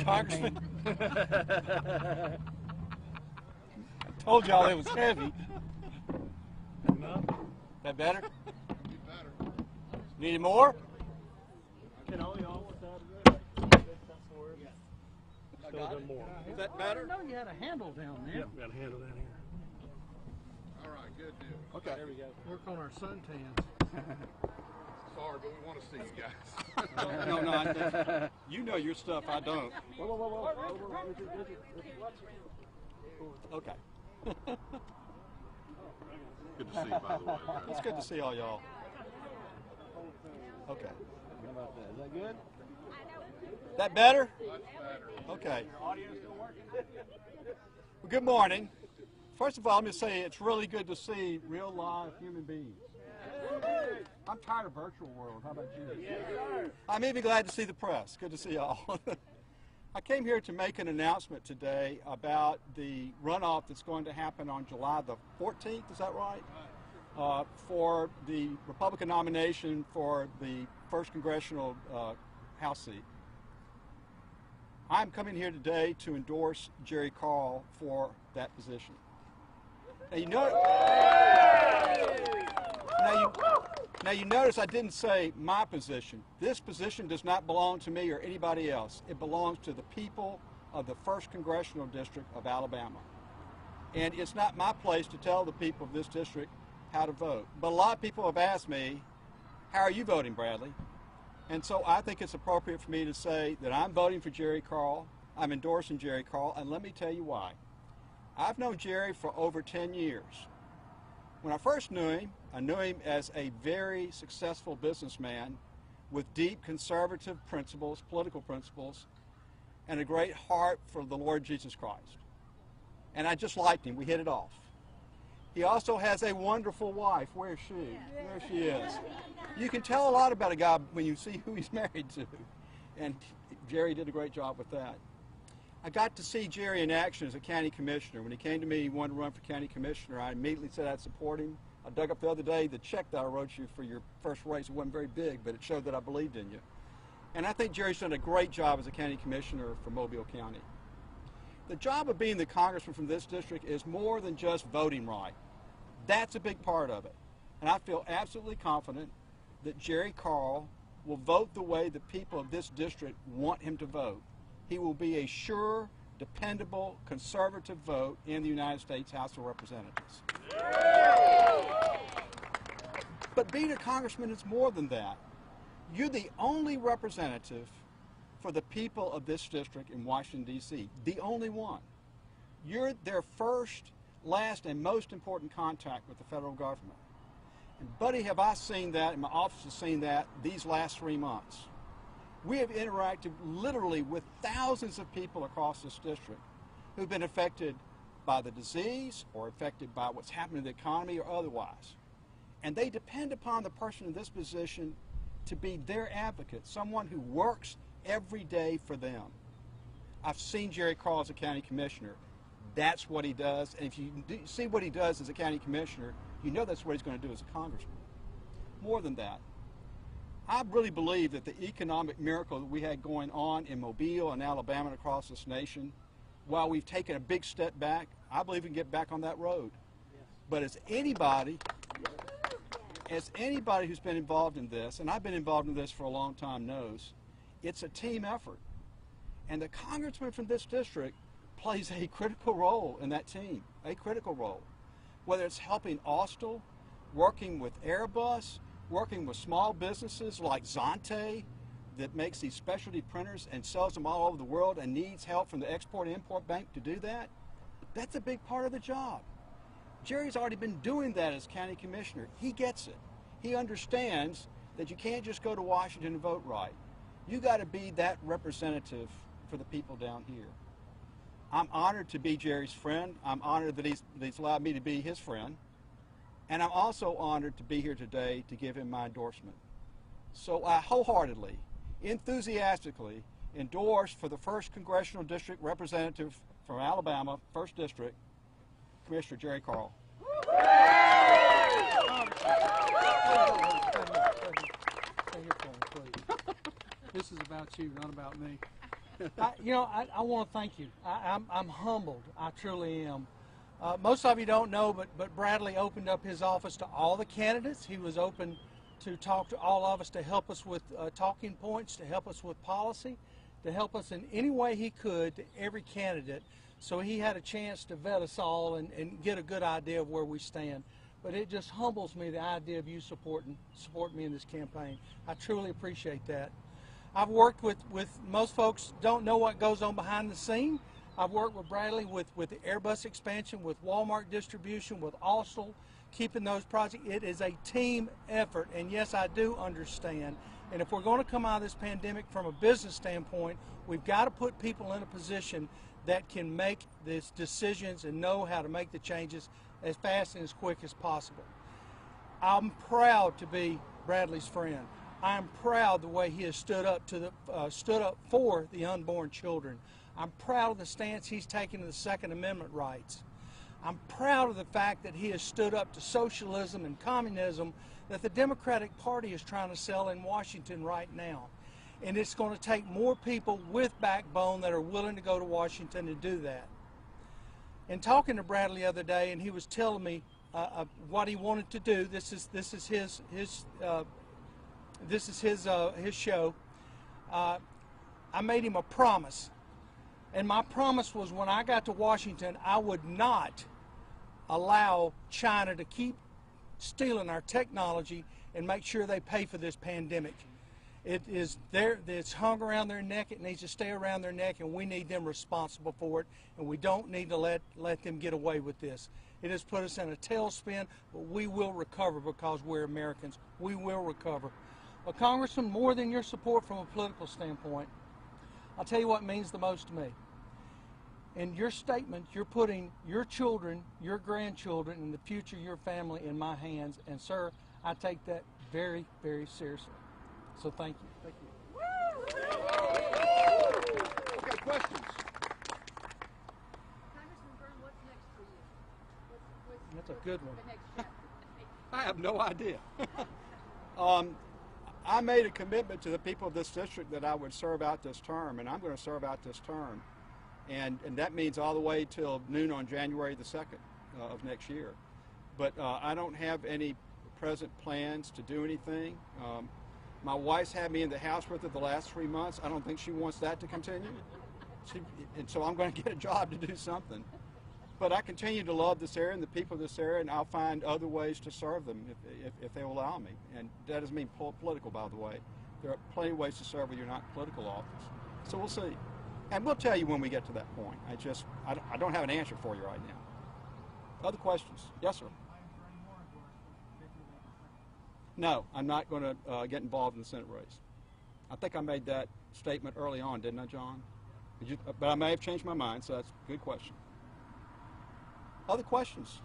Congressman. I told y'all it was heavy. No. That better? Need more? Can all y'all without it? That's the word. Still got more. Is that better? I didn't know you had a handle down there. Yep, got a handle down here. All right, good deal. Okay. There we go. Work on our suntans. Sorry, but we want to see you guys. No, you know your stuff, I don't. Whoa. Okay. Good to see you, by the way. It's good to see all y'all. Okay. How about that? Is that good? That better? Much better. Okay. Audio still working? Well, good morning. First of all, let me say it's really good to see real live human beings. I'm tired of virtual world. How about you? Yes, sir. I'm even glad to see the press. Good to see y'all. I came here to make an announcement today about the runoff that's going to happen on July the 14th, is that right? For the Republican nomination for the 1st Congressional House seat. I'm coming here today to endorse Jerry Carl for that position. Now you notice I didn't say my position. This position does not belong to me or anybody else. It belongs to the people of the 1st Congressional District of Alabama. And it's not my place to tell the people of this district how to vote. But a lot of people have asked me, how are you voting, Bradley? And so I think it's appropriate for me to say that I'm voting for Jerry Carl. I'm endorsing Jerry Carl, and let me tell you why. I've known Jerry for over 10 years. When I first knew him, I knew him as a very successful businessman with deep conservative principles, political principles, and a great heart for the Lord Jesus Christ. And I just liked him. We hit it off. He also has a wonderful wife. Where is she? There she is. You can tell a lot about a guy when you see who he's married to. And Jerry did a great job with that. I got to see Jerry in action as a county commissioner. When he came to me, he wanted to run for county commissioner. I immediately said I'd support him. I dug up the other day the check that I wrote you for your first race. It wasn't very big, but it showed that I believed in you. And I think Jerry's done a great job as a county commissioner for Mobile County. The job of being the congressman from this district is more than just voting right. That's a big part of it. And I feel absolutely confident that Jerry Carl will vote the way the people of this district want him to vote. He will be a sure, dependable, conservative vote in the United States House of Representatives. But being a congressman is more than that. You're the only representative for the people of this district in Washington, D.C., the only one. You're their first, last, and most important contact with the federal government. And buddy, have I seen that, and my office has seen that these last 3 months. We have interacted literally with thousands of people across this district who've been affected by the disease or affected by what's happening in the economy or otherwise. And they depend upon the person in this position to be their advocate, someone who works every day for them. I've seen Jerry Carl as a county commissioner. That's what he does. And if you see what he does as a county commissioner, you know that's what he's going to do as a congressman. More than that, I really believe that the economic miracle that we had going on in Mobile and Alabama and across this nation, while we've taken a big step back, I believe we can get back on that road. Yes. But as anybody who's been involved in this, and I've been involved in this for a long time, knows, it's a team effort. And the congressman from this district plays a critical role in that team, a critical role. Whether it's helping Austell, working with Airbus, working with small businesses like Zonte that makes these specialty printers and sells them all over the world and needs help from the Export-Import Bank to do that, that's a big part of the job. Jerry's already been doing that as county commissioner. He gets it. He understands that you can't just go to Washington and vote right. You got to be that representative for the people down here. I'm honored to be Jerry's friend. I'm honored that he's allowed me to be his friend. And I'm also honored to be here today to give him my endorsement. So I wholeheartedly, enthusiastically endorse for the 1st Congressional District Representative from Alabama, 1st District, Commissioner Jerry Carl. This is about you, not about me. I want to thank you. I'm humbled. I truly am. Most of you don't know, but Bradley opened up his office to all the candidates. He was open to talk to all of us, to help us with talking points, to help us with policy, to help us in any way he could to every candidate. So he had a chance to vet us all and get a good idea of where we stand. But it just humbles me, the idea of you supporting me in this campaign. I truly appreciate that. I've worked with most folks don't know what goes on behind the scene. I've worked with Bradley with the Airbus expansion, with Walmart distribution, with Austell, keeping those projects. It is a team effort, and yes, I do understand. And if we're going to come out of this pandemic from a business standpoint, we've got to put people in a position that can make these decisions and know how to make the changes as fast and as quick as possible. I'm proud to be Bradley's friend. I'm proud the way he has stood up for the unborn children. I'm proud of the stance he's taken to the Second Amendment rights. I'm proud of the fact that he has stood up to socialism and communism that the Democratic Party is trying to sell in Washington right now. And it's going to take more people with backbone that are willing to go to Washington to do that. And talking to Bradley the other day, and he was telling me what he wanted to do. This is his show. I made him a promise, and my promise was when I got to Washington, I would not allow China to keep stealing our technology and make sure they pay for this pandemic. It is there. It's hung around their neck. It needs to stay around their neck, and we need them responsible for it. And we don't need to let them get away with this. It has put us in a tailspin, but we will recover because we're Americans. We will recover. But Congressman, more than your support from a political standpoint, I'll tell you what means the most to me. In your statement, you're putting your children, your grandchildren, and the future of your family in my hands. And sir, I take that very, very seriously. So thank you. Thank you. Okay, questions? Congressman Byrne, what's next for you? That's a good one. The next chapter. I have no idea. I made a commitment to the people of this district that I would serve out this term, and I'm going to serve out this term. And that means all the way till noon on January the 2nd of next year. But I don't have any present plans to do anything. My wife's had me in the house with her the last 3 months. I don't think she wants that to continue. And so I'm going to get a job to do something. But I continue to love this area and the people of this area, and I'll find other ways to serve them if they will allow me. And that doesn't mean political, by the way. There are plenty of ways to serve when you're not in political office. So we'll see. And we'll tell you when we get to that point. I don't have an answer for you right now. Other questions? Yes, sir. No, I'm not going to get involved in the Senate race. I think I made that statement early on, didn't I, John? But I may have changed my mind, so that's a good question. Other questions?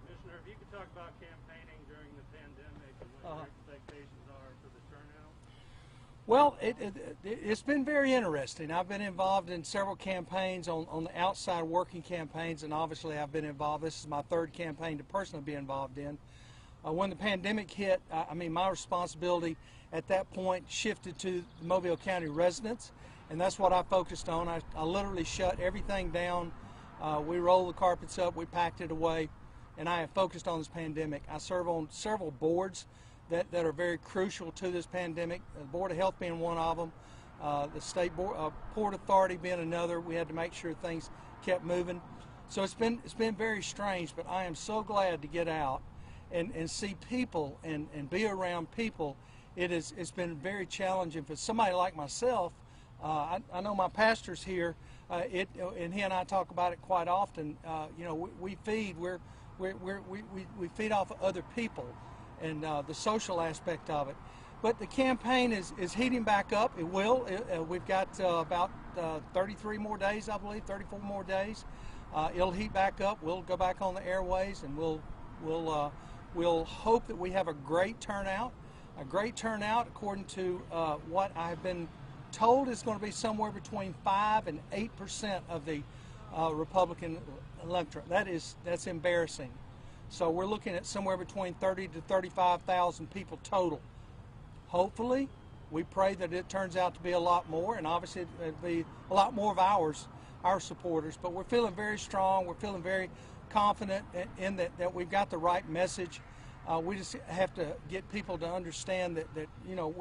Commissioner, if you could talk about campaigning during the pandemic and what your expectations are for the turnout. Well, it's been very interesting. I've been involved in several campaigns on the outside working campaigns, and obviously I've been involved. This is my third campaign to personally be involved in. When the pandemic hit, my responsibility at that point shifted to the Mobile County residents, and that's what I focused on. I literally shut everything down. We rolled the carpets up, we packed it away, and I have focused on this pandemic. I serve on several boards that are very crucial to this pandemic, the Board of Health being one of them, the State Port Authority being another. We had to make sure things kept moving. So it's been very strange, but I am so glad to get out and see people and be around people. It's been very challenging for somebody like myself. I know my pastor's here, and he and I talk about it quite often. We feed we feed off of other people and the social aspect of it. But the campaign is heating back up. It will. We've got about 33 more days, I believe, 34 more days. It'll heat back up. We'll go back on the airways, and we'll hope that we have a great turnout. A great turnout, according to what I've been told, is going to be somewhere between 5 and 8% of the Republican electorate. That's embarrassing. So we're looking at somewhere between 30 to 35,000 people total. Hopefully, We pray that it turns out to be a lot more, and obviously it'll be a lot more of our supporters. But we're feeling very strong. We're feeling very confident in that we've got the right message. We just have to get people to understand that you know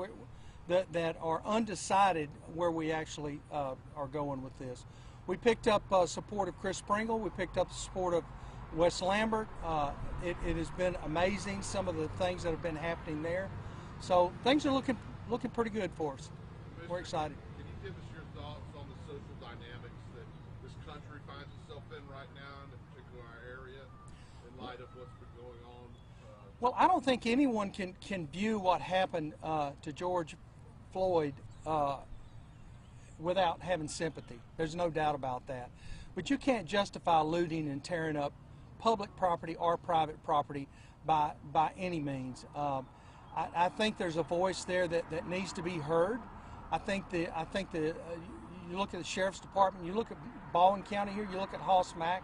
that are undecided where we actually are going with this. We picked up support of Chris Pringle. We picked up the support of Wes Lambert. It has been amazing, some of the things that have been happening there. So things are looking pretty good for us. We're excited. Can you give us your thoughts on the social dynamics that this country finds itself in right now, and in particular our area, in light of what's been going on? Well, I don't think anyone can view what happened to George Floyd without having sympathy. There's no doubt about that. But you can't justify looting and tearing up public property or private property by any means. I think there's a voice there that needs to be heard. I think you look at the Sheriff's Department, you look at Baldwin County here, you look at Hoss Mack,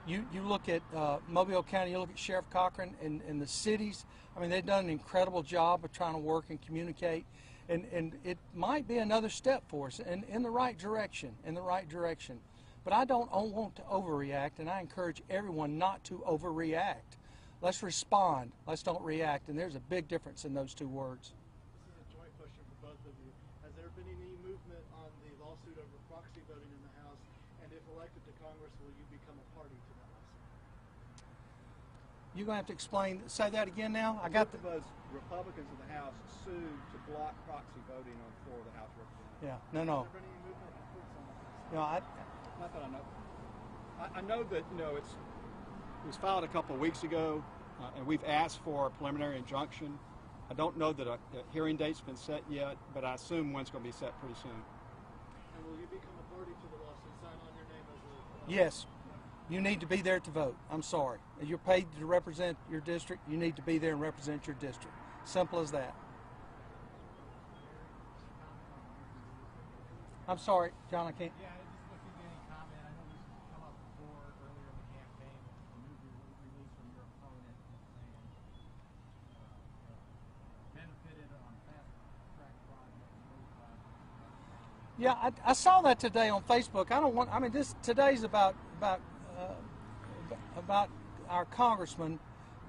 you look at Mobile County, you look at Sheriff Cochran and the cities. I mean, they've done an incredible job of trying to work and communicate, and it might be another step for us in the right direction, But I don't want to overreact, and I encourage everyone not to overreact. Let's respond. Let's don't react, and there's a big difference in those two words. This is a joint question for both of you. Has there been any movement on the lawsuit over proxy voting in the House? And if elected to Congress, will you become a party to that lawsuit? You're going to have to explain. Say that again now. I got the. Both of us Republicans in the House sued to block proxy voting on the floor of the House of Representatives. Yeah. No. Has there been any movement on efforts on that? You know, Not that I know. I know that it was filed a couple of weeks ago, and we've asked for a preliminary injunction. I don't know that a hearing date's been set yet, but I assume one's going to be set pretty soon. And will you become a party to the lawsuit? Sign on your name as a... Yes. You need to be there to vote. I'm sorry. You're paid to represent your district. You need to be there and represent your district. Simple as that. I'm sorry, John, I can't. Yeah, I just looking at any comment. I know this has come up before earlier in the campaign, the news release from your opponent saying benefited on fast track projects, road projects. Yeah, I saw that today on Facebook. Today's about our congressman.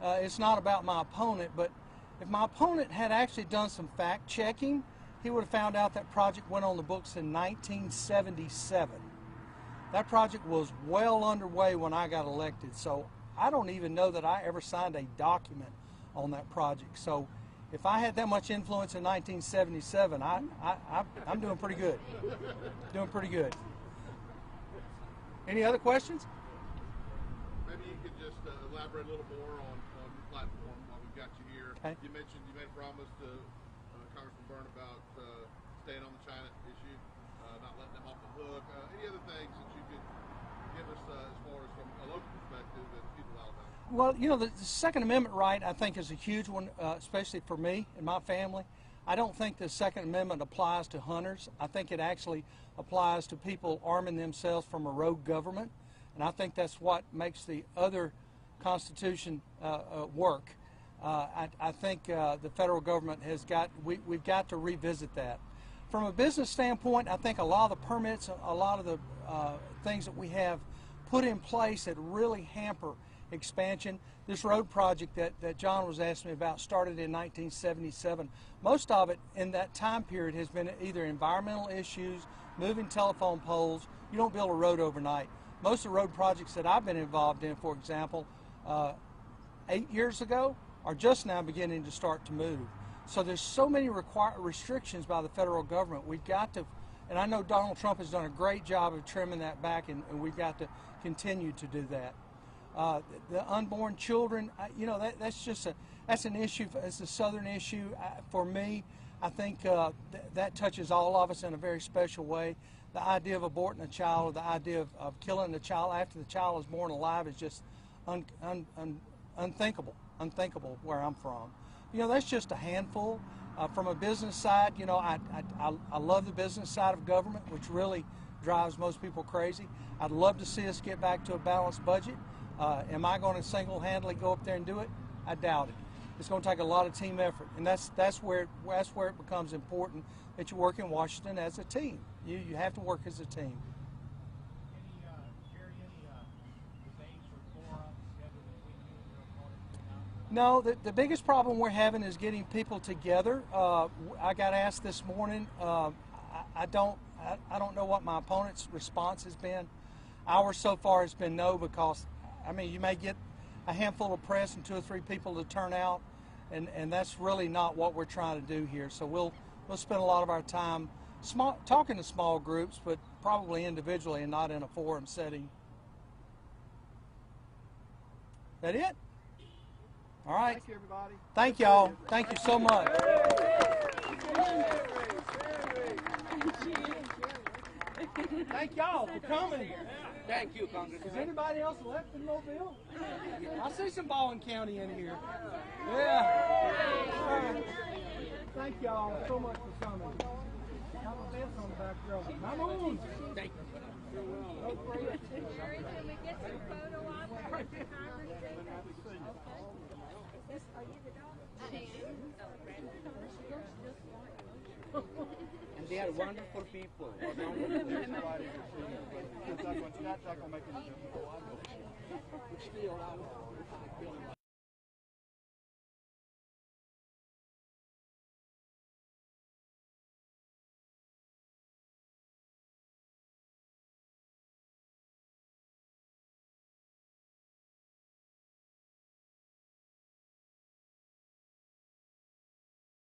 It's not about my opponent, but if my opponent had actually done some fact checking, he would have found out that project went on the books in 1977. That project was well underway when I got elected, so I don't even know that I ever signed a document on that project. So if I had that much influence in 1977, I'm doing pretty good. Doing pretty good. Any other questions? Maybe you could just elaborate a little more on your platform while we've got you here. Okay. You mentioned you made a promise to Congressman Byrne about staying on the China issue, not letting them off the hook. Any other things that you could give us as far as from a local perspective and people out there? Well, the Second Amendment right, I think, is a huge one, especially for me and my family. I don't think the Second Amendment applies to hunters. I think it actually applies to people arming themselves from a rogue government, and I think that's what makes the other Constitution work. I think the federal government we've got to revisit that. From a business standpoint, I think a lot of the permits, a lot of the things that we have put in place that really hamper expansion. This road project that John was asking me about started in 1977. Most of it in that time period has been either environmental issues, moving telephone poles. You don't build a road overnight. Most of the road projects that I've been involved in, for example, 8 years ago, are just now beginning to start to move. So there's so many restrictions by the federal government. We've got to, and I know Donald Trump has done a great job of trimming that back, and we've got to continue to do that. The unborn children, that's an issue. It's a Southern issue. For me, I think that touches all of us in a very special way. The idea of aborting a child, or the idea of killing the child after the child is born alive, is just unthinkable where I'm from. That's just a handful. From a business side, I love the business side of government, which really drives most people crazy. I'd love to see us get back to a balanced budget. Am I going to single-handedly go up there and do it? I doubt it. it's going to take a lot of team effort, and that's where it becomes important that you work in Washington as a team. You have to work as a team. Jerry, any debates or forums scheduled between you and your opponent? No, the biggest problem we're having is getting people together. I got asked this morning. I don't know what my opponent's response has been. Ours so far has been no, because I mean, you may get a handful of press and 2 or 3 people to turn out, and that's really not what we're trying to do here. So we'll spend a lot of our time talking to small groups, but probably individually and not in a forum setting. That it? All right. Thank you, everybody. Thank y'all. Thank you so much. Thank y'all for coming. Thank you, Congressman. Is anybody else left in Mobile? I see some Baldwin County in here. Yeah. Thank y'all so much for coming. Have a fence on the back row. Come on. Thank you. Sherry, can we get some photo op with the Congressman? Okay. Are you the dog? I am. And they are wonderful people. Still,